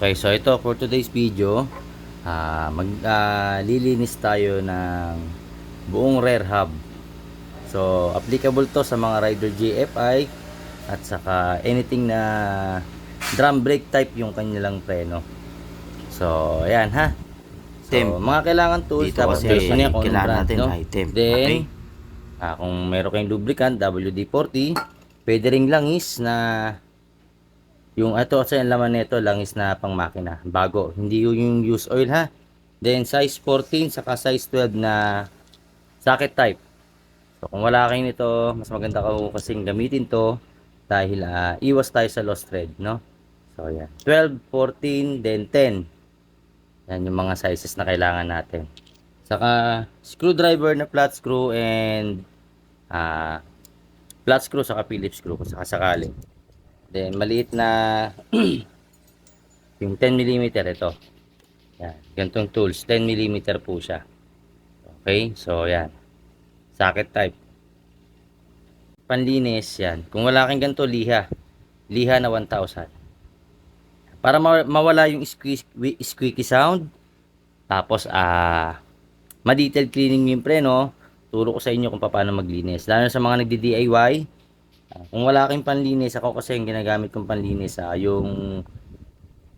Okay, so ito for today's video, maglilinis tayo ng buong rear hub. So, applicable to sa mga rider GFI at saka anything na drum brake type yung kanilang preno. So, ayan ha. So, mga kailangan tools, Dito dapat kasi meron niya kung anong kailangan brand, natin no? item. Then, Okay? kung meron kayong lubricant, WD-40, pwede ring langis na yung ito kasi ang laman nito langis na pang makina bago, hindi yung use oil ha. Then size 14 saka size 12 na socket type. So kung wala kayo nito, mas maganda ko kasing gamitin to dahil iwas tayo sa lost thread, no? So yan, 12, 14, then 10. Yan yung mga sizes na kailangan natin. Saka screwdriver na flat screw and flat screw saka Phillips screw kung sakali. Then maliit na yung 10mm ito. Yan, ganitong tools, 10mm po siya. Okay, so yan. Socket type. Panlinis yan. Kung wala kang ganito, liha. Liha na 1,000. Para mawala yung squeaky sound. Tapos ma-detailed cleaning yung preno, turo ko sa inyo kung paano maglinis. Lalo sa mga nagdi-DIY. Kung wala kang panlinis, ako kasi yung ginagamit kong panlinis yung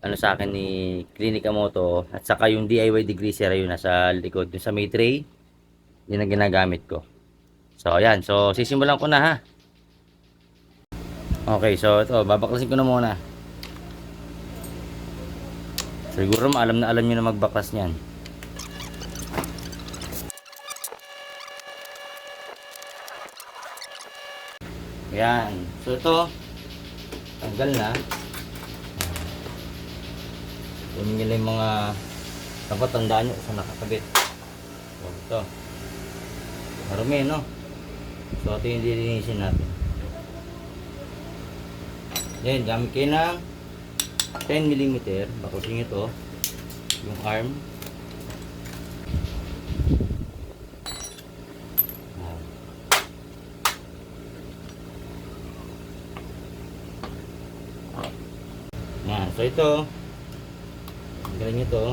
ano sa akin ni Clinica Moto at saka yung DIY degreaser yun nasa likod yung sa may tray, yun ang ginagamit ko. So ayan, so sisimulan ko na ha. Okay, so ito babaklasin ko na muna. Siguro alam na alam nyo na magbaklas nyan. Ayan, so ito tanggal na. Kunin nyo lang yung mga dapat tandaan nyo kung nakakabit. So ito marumi, no? So ito yung dilinisin natin. Then gamit kayo ng 10mm. Bakusin nyo to yung arm. Yan, so ito tanggalin nyo to.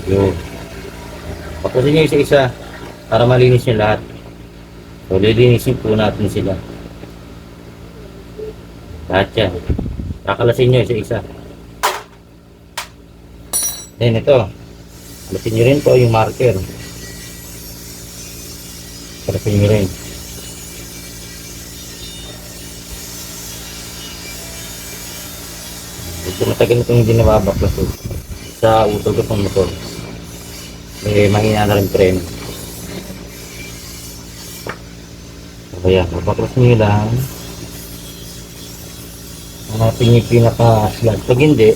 Yun. Pakusin nyo isa-isa para malinis nyo lahat. So, lilinisin po natin sila. Lahat yan. Kakalasin nyo isa-isa. Then ito. Kalasin nyo rin po yung marker. Kalasin nyo rin. Ito matagal na itong hindi nababaklas sa utog itong motor. Mahina na rin preno. Kaya babaklas nyo lang. Hanapin yung pinaka slot. Pag hindi,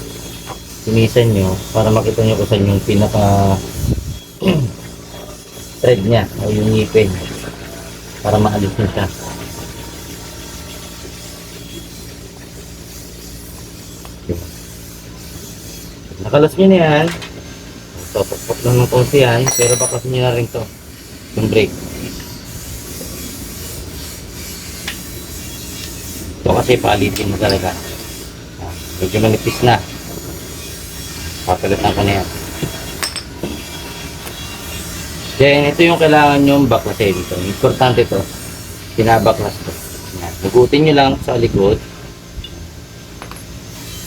sinisan nyo para makita nyo kung saan yung pinaka thread nya o yung ngipin para maalis nyo siya. Nakalas nyo na yan. Topok lang ng konti yan, pero baklasin nyo na rin to yung brake. Ito kasi paalitin mo talaga. Medyo manipis na. Papalitan ko na yan. Then ito yung kailangan nyo baklasin dito. Importante to. Pinabaklas to. Hugutin nyo lang sa likod.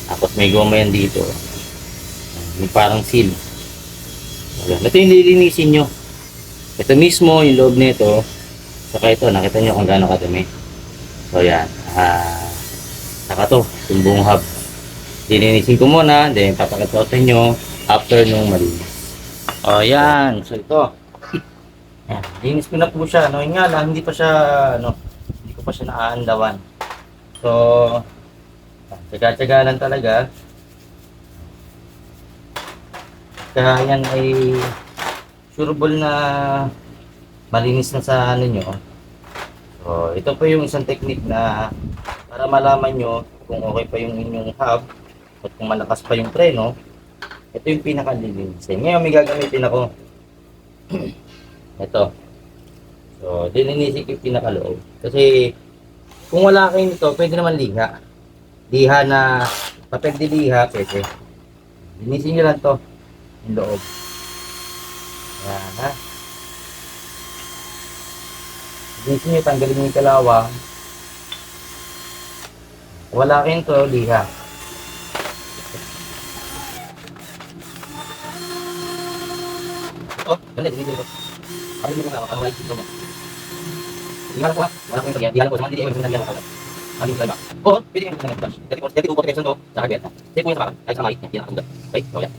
Tapos may goma yan dito. Yung parang seal. Ito yung lilinisin nyo. Ito mismo yung loob nito. Saka ito, nakita nyo kung gaano kadumi. So yan. Saka to, yung buong hub. Lilinisin ko muna, then papakita ko sa inyo after nung malinis. O yan. So ito. Yan. Linis ko na po siya. No, nga lang, hindi pa siya, hindi ko pa siya naaandawan. So, tsaga-tsaga lang talaga. Kaya yan ay sureball na malinis na sa ano nyo. So, ito po yung isang technique na para malaman nyo kung okay pa yung inyong hub at kung malakas pa yung preno. Ito yung pinakalilinisin. Ngayon may gagamitin ako. Ito. So, dilinisin ko yung pinakaloob. Kasi Kung wala kayo nito, pwede naman liha. Liha na papel de liha, pwede. Linisin nyo lang to, yung loob. Yan, ha. Linisin nyo, tanggalin nyo yung kalawang. Wala kayo nito, liha. Oh, dali, dali, dali. Ano yung mga kakaway dito mo? Tingnan ko ha. Wala ko yung pagyan. Tingnan ko. Hindi yung nandiyan ako. Ano yung ba? Oo, pwede yung nandiyan. Dati ko protection to sa kabit. Dati ko yung sa kapan. Kahit sa mali. Yan ako. Okay, so yan.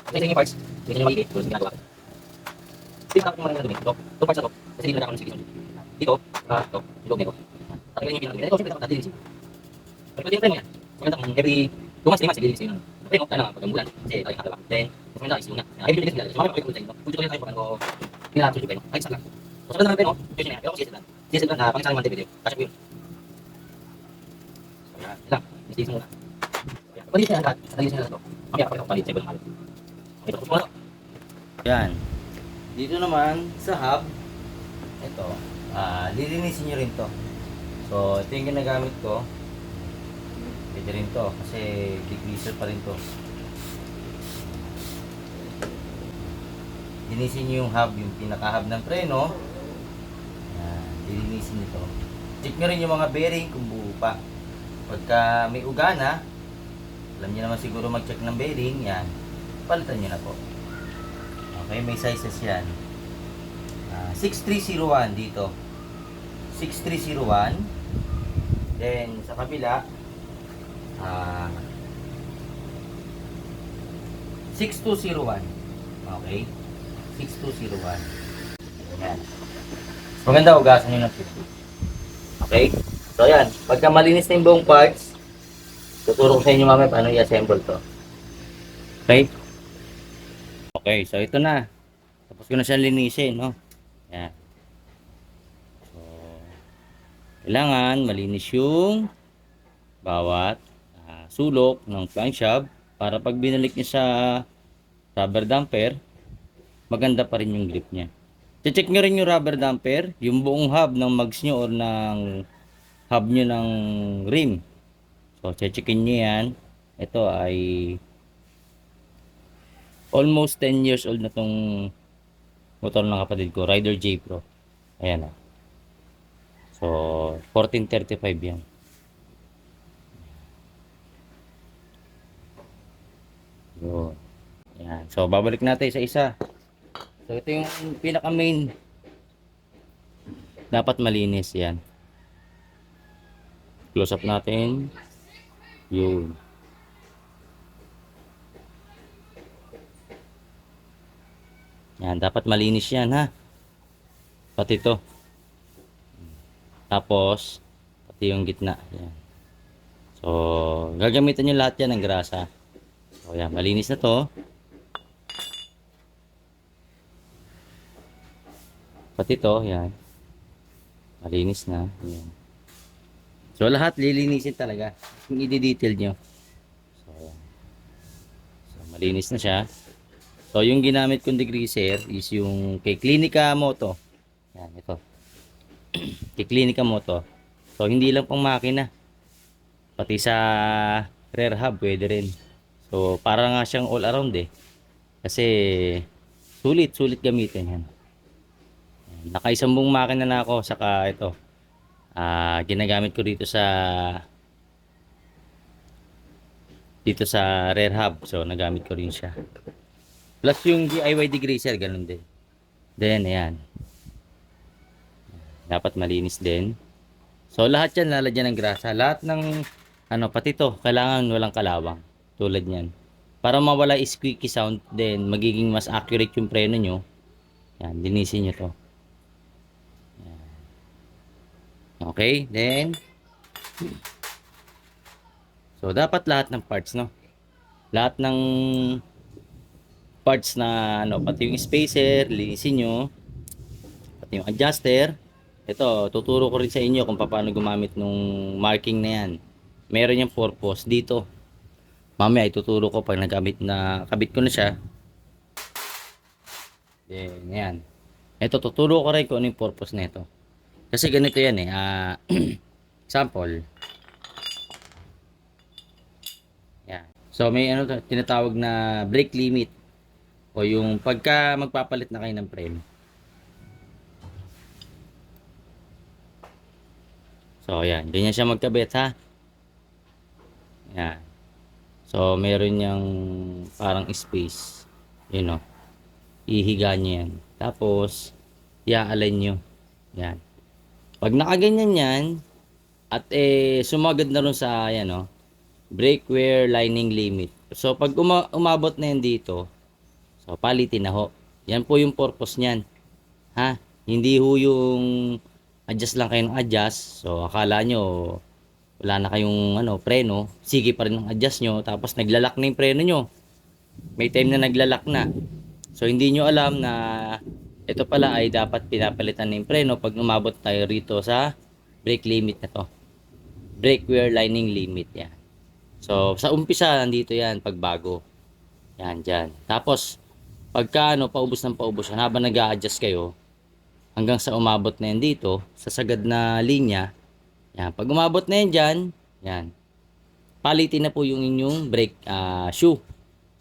Kasi yung parts. Hindi nyo makikita. Tulad ginagawa ko. Sige na kung mga dumi. Ito. Ito parts na to. Kasi dito na ako ng sige. Dito. Ito. Yung loob nito. Tanggalin yung pinag-dumi. Ito, siyempre dapat natin. Pwede yung frame mo yan. Maganda kung every 2 months, 3 months, sige yun. Frame mo, kaya naman, pag ang bulan. Kasi tayo nakalawa. Then, mas maganda is yung nga. Ay, bibili sila. So, makapag-ikot sa inyo. Kung tuloy tayo pag ano, pinaka-tuloy kayo. Ay, isa lang. So, sa naman pero, tuloy niya. Pero kung CSL lang. CSL lang na pang isang monthly video. Kasi po yun. So, yan. Yan lang. CSL muna. Palit niya lahat. Palit niya lahat ito. Mamaya kapag ako palit, check ko lang. Ito, gusto mo na ito. Yan. Dito naman, sa hub, ito, lilinisin nyo rin to. So, ito yung ginagamit ko. Pwede rin to, kasi degreaser pa rin to. Linisin nyo yung hub, yung pinaka-hub ng preno. Yan, lilinisin nyo to. Check nyo rin yung mga bearing kung buo pa. Pagka may ugana, alam nyo naman siguro mag-check ng bearing, yan. Palitan nyo na po. Okay, may sizes yan. 6301 dito. 6301. Then, sa kabila, 6201. Okay? 6201. Ayan. Maganda, ugasan nyo ng tubig. Okay? So, ayan. Pagka malinis na yung buong parts, tuturo ko sa inyo mamaya paano i-assemble to. Okay? Okay, so ito na. Tapos ko na siya linisin, no? Ayan. So, kailangan malinis yung bawat sulok ng crankshaft para pag binalik niya sa rubber damper, maganda pa rin yung grip niya. Check nyo rin yung rubber damper, yung buong hub ng mags nyo or ng hub nyo ng rim. So, checkin nyo yan. Ito ay almost 10 years old na tong motor ng kapatid ko, Rider J Pro. Ayan o. So, 1435 yan. Yun. Ayan. So, babalik natin sa isa. So, ito yung pinaka main. Dapat malinis yan. Close up natin. Yun. Yan, dapat malinis yan ha. Pati ito. Tapos, pati yung gitna. Yan. So, gagamitan nyo lahat yan ng grasa. So, yan, malinis na to. Pati ito, yan. Malinis na. Yan. So, lahat lilinisin talaga. Kung i-detail nyo. So, yan. So, malinis na siya. So, yung ginamit kong degreaser is yung kay Clinica Moto. Yan, ito. Kay Clinica Moto. So, hindi lang pang makina. Pati sa rear hub, pwede rin. So, para nga siyang all around eh. Kasi, sulit gamitin yan. Nakaisang buong makina na ako. Saka ito. Ginagamit ko dito sa rear hub. So, nagamit ko rin siya. Plus yung DIY degreaser, ganun din. Then, ayan. Dapat malinis din. So, lahat yan lalagyan ng grasa. Lahat ng, pati to, kailangan walang kalawang. Tulad yan. Para mawala squeaky sound, then magiging mas accurate yung preno nyo. Yan, linisin nyo to. Yan. Okay, then, so, dapat lahat ng parts, no? Lahat ng parts na, pati yung spacer, linisin nyo. Pati yung adjuster. Ito, tuturo ko rin sa inyo kung paano gumamit nung marking na yan. Meron yung purpose dito. Mamaya ituturo ko pag kabit ko na siya. Then, yan. Ito, tuturo ko rin kung ano yung purpose na ito. Kasi ganito yan eh. Example. Yan. So may ano tinatawag na brake limit o yung pagka magpapalit na kayo ng preno. So yan, ganyan siya magkabit ha. Yan. So meron niyang parang space. Yun o. Ihiga niyo yan. Tapos i-align nyo. Yan. Pag nakaganyan yan at sumagad na rin sa yan o, brake wear lining limit. So pag umabot na yan dito, so palitin na ho. Yan po yung purpose niyan. Ha? Hindi ho yung adjust lang kayo ng adjust. So akala nyo wala na kayong preno, sige pa rin ang adjust nyo, tapos naglalak na yung preno nyo. May time na naglalak na. So hindi nyo alam na ito pala ay dapat pinapalitan ng preno pag umabot tayo rito sa brake limit na to. Brake wear lining limit yan. So sa umpisa nandito yan pag bago. Yan dyan. Tapos pagka paubos ng paubos yan, habang nag-a-adjust kayo hanggang sa umabot na yan dito sa sagad na linya. Yan, pag umabot na yan dyan, yan. Palitin na po yung inyong brake shoe.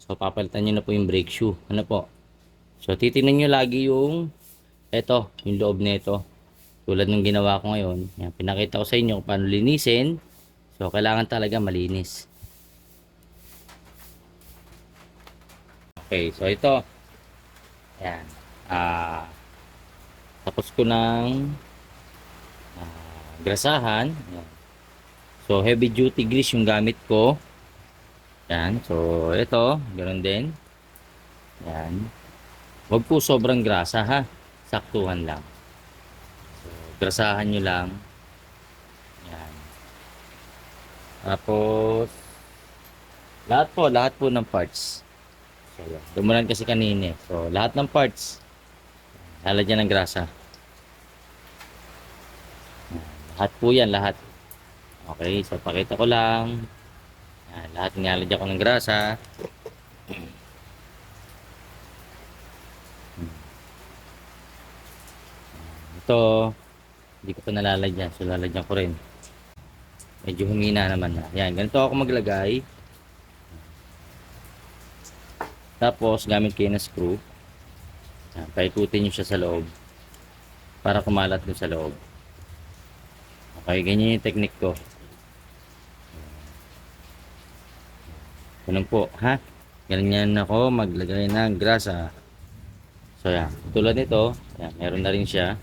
So papalitan nyo na po yung brake shoe. Ano po? So titingnan nyo lagi yung yung loob nito. Tulad ng ginawa ko ngayon. Yan, pinakita ko sa inyo kung paano linisin. So kailangan talaga malinis. Okay, so ito. Yan. Tapos ko ng grasahan. Yan. So heavy duty grease yung gamit ko. Yan. So ito, ganoon din. Yan. Huwag po sobrang grasa ha. Saktuhan lang. So grasahan nyo lang. Yan. Tapos lahat po ng parts. So yan. Dumulan kasi kanina. So lahat ng parts lalagyan ng grasa. Lahat po yan, lahat. Okay, so pakita ko lang. Yan, lahat nilalagyan ko ng grasa. Ito, hindi ko pa nalalagyan. So lalagyan ko rin. Medyo humina naman na. Yan, ganito ako maglagay. Tapos, gamit kayo ng screw. Yan, paikutin nyo siya sa loob. Para kumalat dun sa loob. Okay, ganyan yung technique ko. Ganun po, ha? Ganyan ako maglagay ng grasa. So, yan. Tulad nito, yan, meron na rin siya.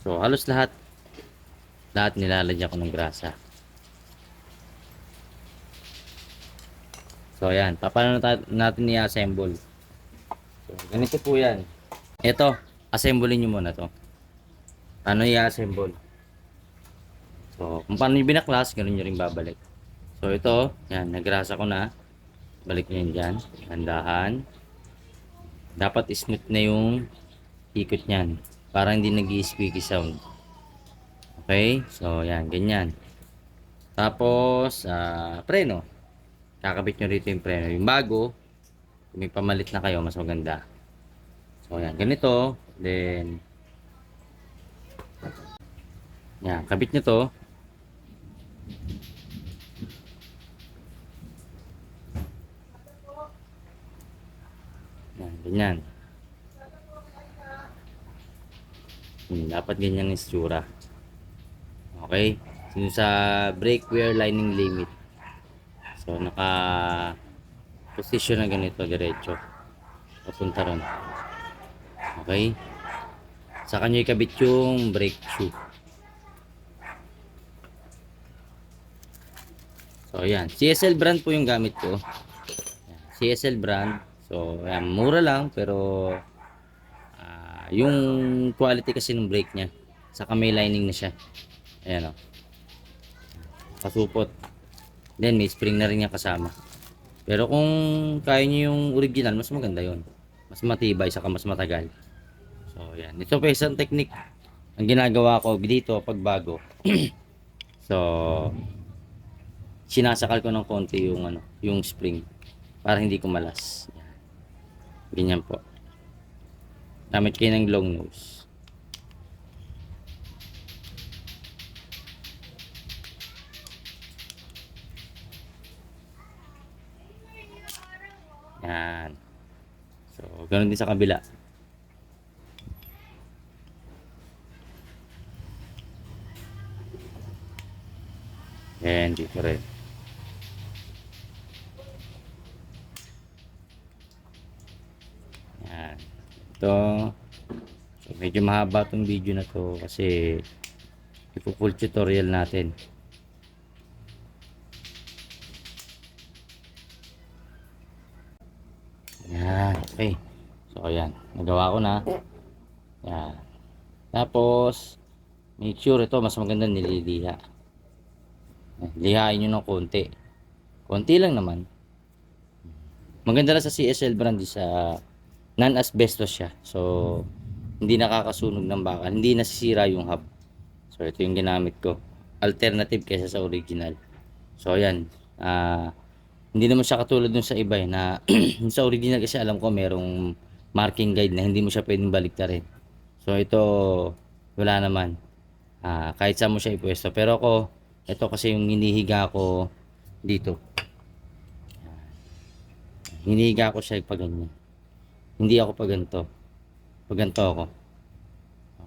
So, halos lahat nilalagyan ko ng grasa. So, yan. Paano natin i-assemble? So, ganito po yan. Ito, assemblein nyo muna to. Paano i-assemble? So, kung paano yung binaklas, ganoon nyo rin babalik. So, ito, yan, nagrasa ko na. Balik nyo yun dyan. Handahan. Dapat smooth na yung ikot nyan. Para hindi nag-i-squeaky sound. Okay? So, yan, ganyan. Tapos, preno. Kakabit nyo rito yung preno. Yung bago, kung may pamalit na kayo, mas maganda. So, yan, ganito. Then, yan, kabit nyo to. Yan, ganyan. Dapat ganyan yung itsura. Okay? So, sa brake wear lining limit. So, naka position na ganito, diretso. Papunta ron. Okay? Sa kanya ikabit yung brake shoe. So, yan. CSL brand po yung gamit ko. Yan. CSL brand. So, yan. Mura lang, pero yung quality kasi ng brake niya. Saka may lining na siya. Ayan o. Kasupot. Then, may spring na rin niya kasama. Pero kung kaya niyo yung original, mas maganda yon. Mas matibay, saka mas matagal. So, yan. Ito pa isang technique. Ang ginagawa ko dito pag bago. So, sinasakal ko ng konti yung yung spring para hindi kumalas. Yan. Ganyan po. Gamit kayo ng long nose. Yan. So, ganun din sa kabila. Yan, dito rin. Yan. Ito. So, medyo mahaba tong video na to kasi ipo-full tutorial natin. Yan. Okay. So, ayan. Nagawa ko na. Yan. Tapos, make sure ito mas maganda nililiha. Lihain nyo ng konti. Konti lang naman. Maganda lang sa CSL brand sa non-asbestos siya. So, hindi nakakasunog ng bakal. Hindi nasisira yung hub. So, ito yung ginamit ko. Alternative kaysa sa original. So, ayan. Hindi naman siya katulad dun sa iba na sa original kasi alam ko merong marking guide na hindi mo siya pwedeng baliktarin. So, ito wala naman. Kahit saan mo siya ipwesto. Pero ako, ito kasi yung hinihiga ko dito. Hinihiga ko siya pag ganyan. Hindi ako pag ganito. Pag ganito ako.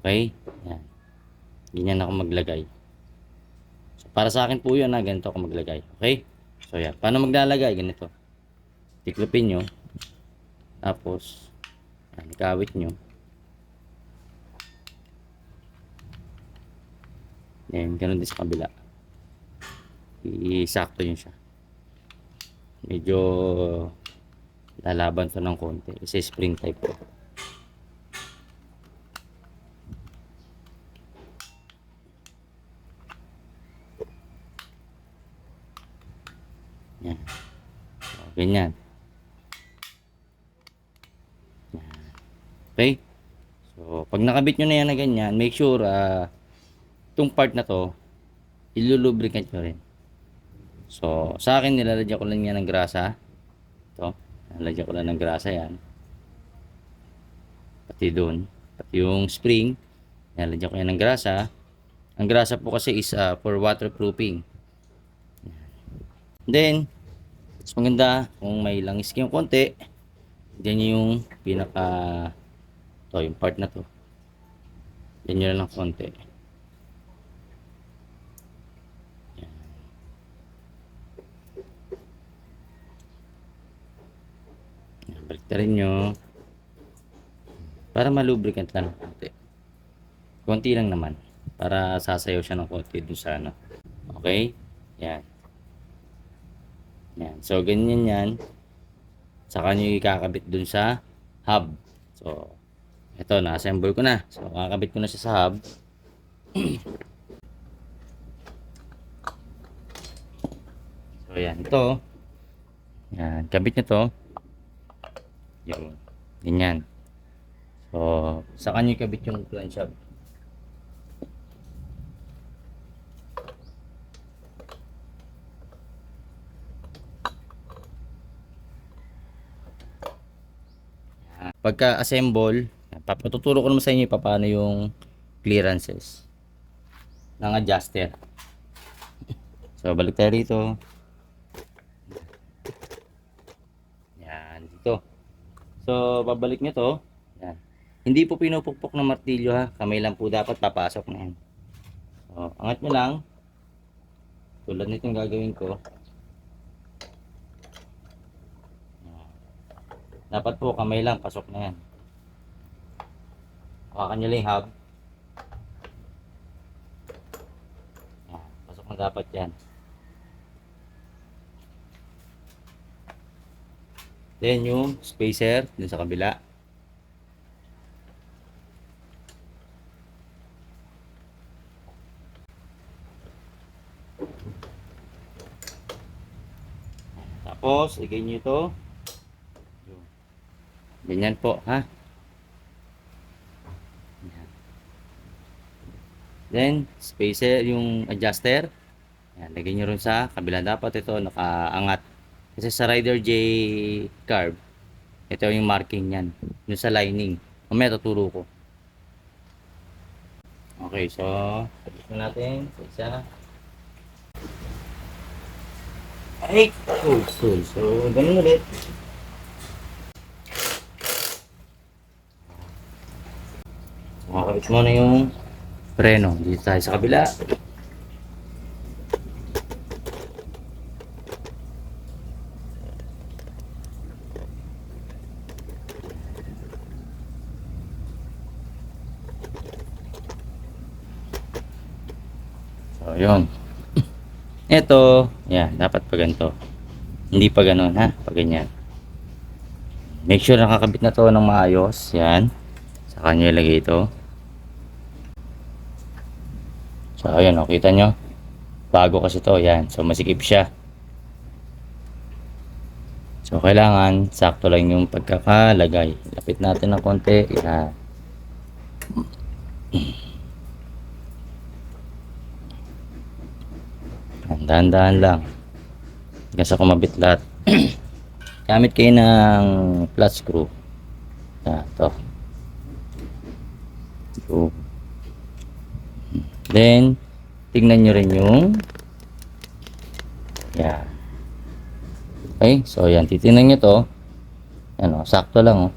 Okay? Yan. Ganyan ako maglagay. So, para sa akin po yun na ganito ako maglagay. Okay? So yan. Paano maglalagay? Ganito. Tiklopin nyo. Tapos, yan, ikawit nyo. Yan, ganun din sa kabila. Isakto yun siya. Medyo lalaban to ng konti. Kasi spring type po. Yan. So, ganyan. Yan. Okay? So, pag nakabit nyo na yan na ganyan, make sure itong part na to, ilulubricant nyo rin. So, sa akin, nilalagyan ko lang yan ng grasa. Ito. Nilalagyan ko lang ng grasa yan. Pati doon. Pati yung spring, nilalagyan ko yan ng grasa. Ang grasa po kasi is for waterproofing. Then, mas maganda kung may langis kayong konti, dyan yung pinaka to, yung part na to. Dyan nyo lang ng konti. Yan. Yan, baliktarin nyo para malubricant lang ng konti. Konti lang naman para sasayaw siya ng konti doon sa ano. Okay? Yan. Yan. So, ganyan yan. Saka nyo ikakabit dun sa hub. So, ito, na-assemble ko na. So, kakabit ko na siya sa hub. So, yan. Ito. Yan. Kabit nyo to. Yung. Ganyan. So, saka nyo ikabit yung crankshaft. Pagka-assemble, papatuturo ko naman sa inyo paano yung clearances ng adjuster. So, balik tayo rito. Yan, dito. So, babalik nyo to. Yan. Hindi po pinupukpok ng martilyo ha. Kamay lang po dapat papasok na yan. So, angat nyo lang. Tulad nitong gagawin ko. Dapat po kamay lang, pasok na yan. Hawakan nyo lang yung hub. Yan, pasok na dapat yan. Then yung spacer dun sa kabila. Tapos, igay nyo ito. Ganyan po, ha? Then, spacer, yung adjuster. Yan, lagay nyo rin sa kabila. Dapat ito nakaangat. Kasi sa Rider J carb, ito yung marking yan. Yung sa lining. Mamaya tuturo ko. Okay, so, tapos na natin. Isa. Ay, cool. So, ganun ulit. Push mo na yung preno. Dito tayo sa kabila. So, yun. Ito, yan, dapat pa ganito. Hindi pa ganun, ha? Pag ganyan. Make sure nakakabit na to ng maayos. Yan. Saka nyo ilagay ito. So, ayan, o, kita nyo. Bago kasi to, yan. So, masikip siya. So, kailangan sakto lang yung pagkakalagay. Lapit natin ng konti. Yan. Dahan-dahan lang. Hanggang sa kumabit lahat. Gamit kayo ng flat screw. Yan, to. So, then, tingnan nyo rin yung yan. Okay, so yan, titingnan nyo to. Yan o, sakto lang o.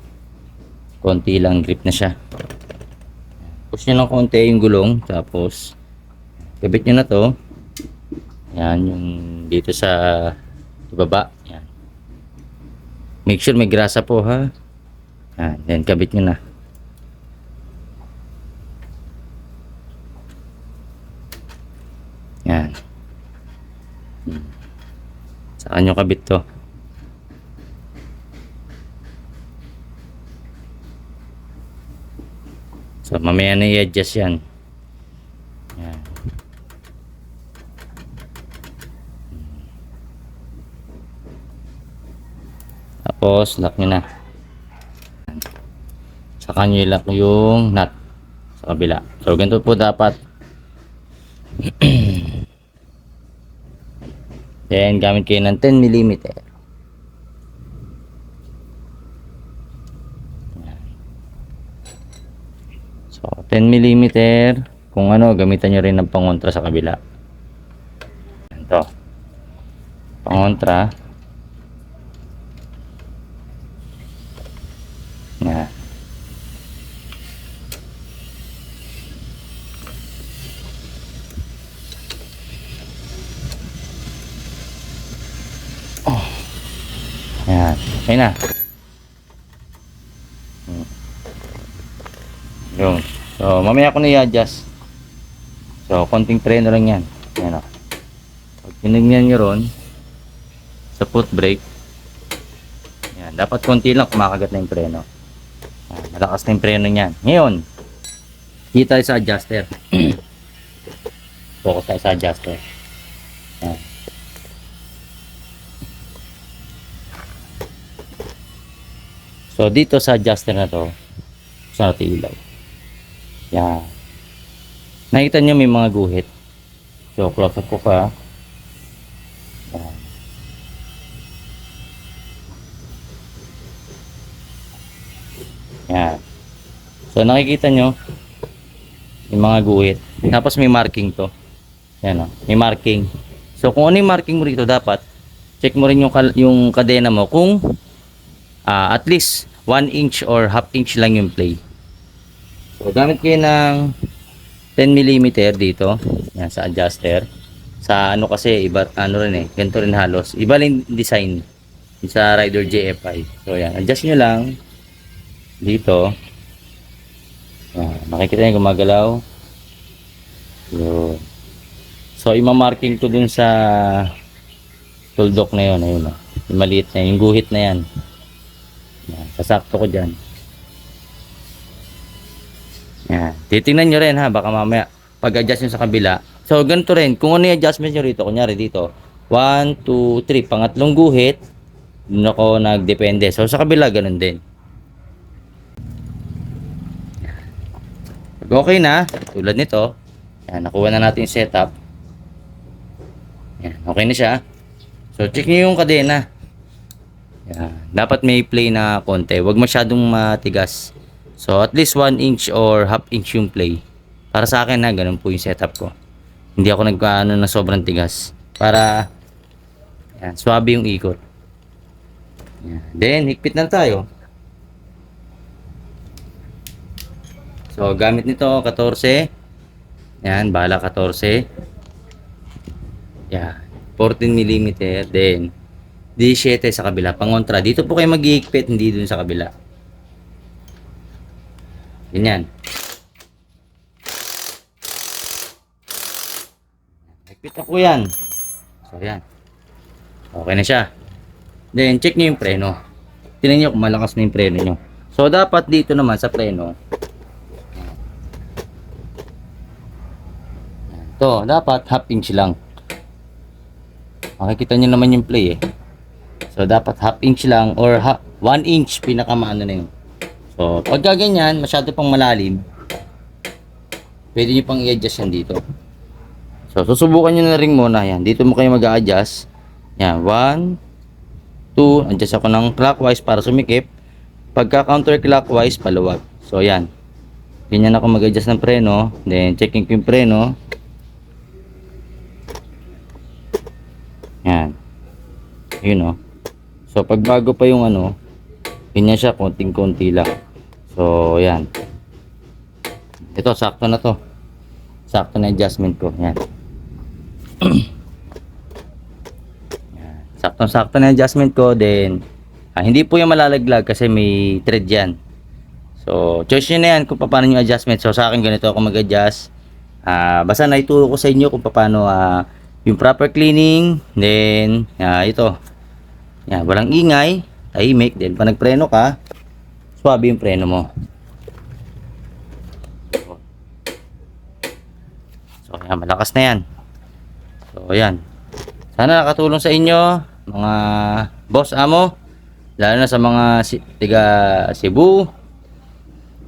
Konti lang grip na siya. Push nyo ng konti yung gulong. Tapos, kabit nyo na to. Yan, yung dito sa ibaba. Yan. Make sure may grasa po ha. Yan, then kabit nyo na. Yan. Saan nyo kabit to? So, mamaya na i-adjust yan. Yan. Tapos, lock nyo na. Saka nyo i-lock yung nut sa kabila. So, ganito po dapat. Then, gamit kayo ng 10mm. So, 10mm. Kung ano, gamitan nyo rin ng pangontra sa kabila. Ito. Pangontra. Yan. Yan. Okay na. Yun. So, mamaya ko na i-adjust. So, konting preno lang yan. Yan o. Pag tinignan nyo ron, sa foot brake, yan. Dapat konti lang kumakagat na yung preno. Yan. Malakas na yung preno niyan. Ngayon, dito tayo sa adjuster. Focus tayo sa adjuster. Yan. So, dito sa adjuster na to, sa natin ilaw. Yan. Nakita nyo may mga guhit. So, close up ko pa. Yan. Yan. So, nakikita nyo yung mga guhit. Tapos may marking to. Yan o. May marking. So, kung ano yung marking mo rito, dapat check mo rin yung kadena mo kung at least 1 inch or half inch lang yung play. So, gamit kayo ng 10mm dito. Yan, sa adjuster. Sa ano kasi, iba, ano rin eh. Ganito rin halos. Iba rin design. Sa Rider JFI. So, yan. Adjust nyo lang. Dito. Yan. Makikita nyo gumagalaw. Yun. So, imamarking ko dun sa tuldok na yun. Ayun, yung maliit na yun. Yung guhit na yan. Yan, sasakto ko dyan. Yan. Titingnan nyo rin ha. Baka mamaya pag-adjust nyo sa kabila. So, ganito rin. Kung ano yung adjustment nyo rito. Kunyari dito. 1, 2, 3. Pangatlong guhit. Doon ako nagdepende. So, sa kabila, ganun din. Pag okay na. Tulad nito. Yan. Nakuha na natin yung setup. Yan. Okay na siya. So, check nyo yung kadena. Yan. Dapat may play na konti. Huwag masyadong matigas. So, at least 1 inch or half inch yung play. Para sa akin na, ganun po yung setup ko. Hindi ako nagkaano na sobrang tigas. Para, yan, swabe yung ikot. Yan. Then, higpit na tayo. So, gamit nito, 14. Yan, bala 14. Yan, 14 mm. Then, 17 sa kabila. Pangontra. Dito po kayo mag-iikpit, hindi dun sa kabila. Ganyan. Ikpit ako yan. So, yan. Okay na siya. Then, check nyo yung preno. Tingnan nyo kung malakas na yung preno nyo. So, dapat dito naman sa preno. Ito, dapat half inch lang. Makikita nyo naman yung play eh. So, dapat half inch lang or 1 inch pinakamaano na yun. So, pagka ganyan, masyado pang malalim, pwede nyo pang i-adjust yan dito. So, susubukan nyo na rin muna. Yan, dito mo kayo mag-a-adjust. Yan, 1, 2, adjust ako ng clockwise para sumikip. Pagka counterclockwise, paluwag. So, yan. Ganyan ako mag-adjust ng preno. Then, checking ko yung preno. Yan. Yun o. So, pag bago pa yung ano, ganyan siya, konting-konti lang. So, yan. Ito, sakto na to. Sakto na adjustment ko. Yan. Yan. Sakto-sakto na adjustment ko. Then, hindi po yung malalaglag kasi may thread yan. So, choice nyo na yan kung paano yung adjustment. So, sa akin ganito ako mag-adjust. Basta naituro ko sa inyo kung paano yung proper cleaning. Then, ito. Yan, walang ingay. Tahimik. Then, pag nagpreno ka, swabe yung preno mo. So, yan, malakas na yan. So, yan. Sana nakatulong sa inyo, mga boss amo. Lalo na sa mga tiga Cebu,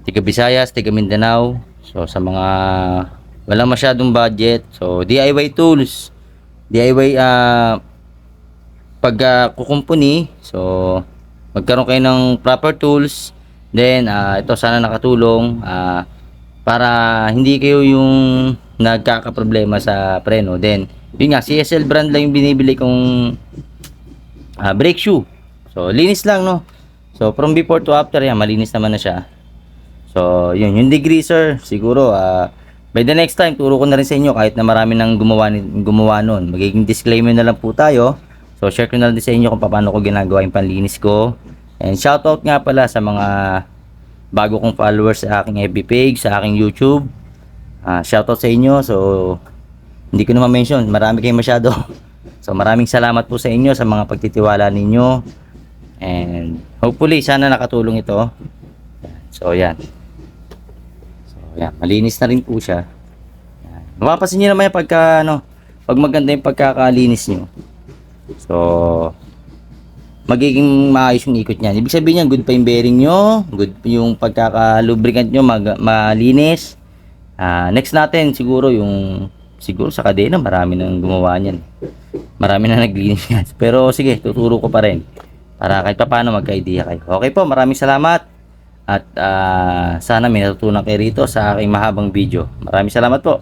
tiga Visayas, tiga Mindanao. So, sa mga walang masyadong budget. So, DIY tools. DIY pag kukumpuni. So, magkaroon kayo ng proper tools. Then, ito sana nakatulong para hindi kayo yung nagkakaproblema sa preno. Then, yun nga, CSL brand lang yung binibili kong brake shoe. So, linis lang, no? So, from before to after, yan, malinis naman na siya. So, yun, yung degreaser, siguro, by the next time, turo ko na rin sa inyo kahit na marami nang gumawa nun. Magiging disclaimer na lang po tayo. So, share ko na lang din sa inyo kung paano ko ginagawa yung panlinis ko. And shoutout nga pala sa mga bago kong followers sa aking FB page, sa aking YouTube. Shoutout sa inyo. So, hindi ko na ma-mention. Marami kayong masyado. So, maraming salamat po sa inyo sa mga pagtitiwala ninyo. And hopefully, sana nakatulong ito. So, yan. Yan, malinis na rin po siya. Yan. Mapapansin nyo naman yung pag maganda yung pagkakalinis nyo. So, magiging maayos yung ikot niyan. Ibig sabihin niyan, good pa yung bearing nyo, good yung pagkakalubricant nyo, malinis. Next natin, siguro sa kadena, marami nang gumawa niyan. Marami na naglinis yan. Pero sige, tuturo ko pa rin. Para kahit pa paano magka-idea kayo. Okay po, maraming salamat. At sana may natutunan kayo rito sa aking mahabang video. Maraming salamat po.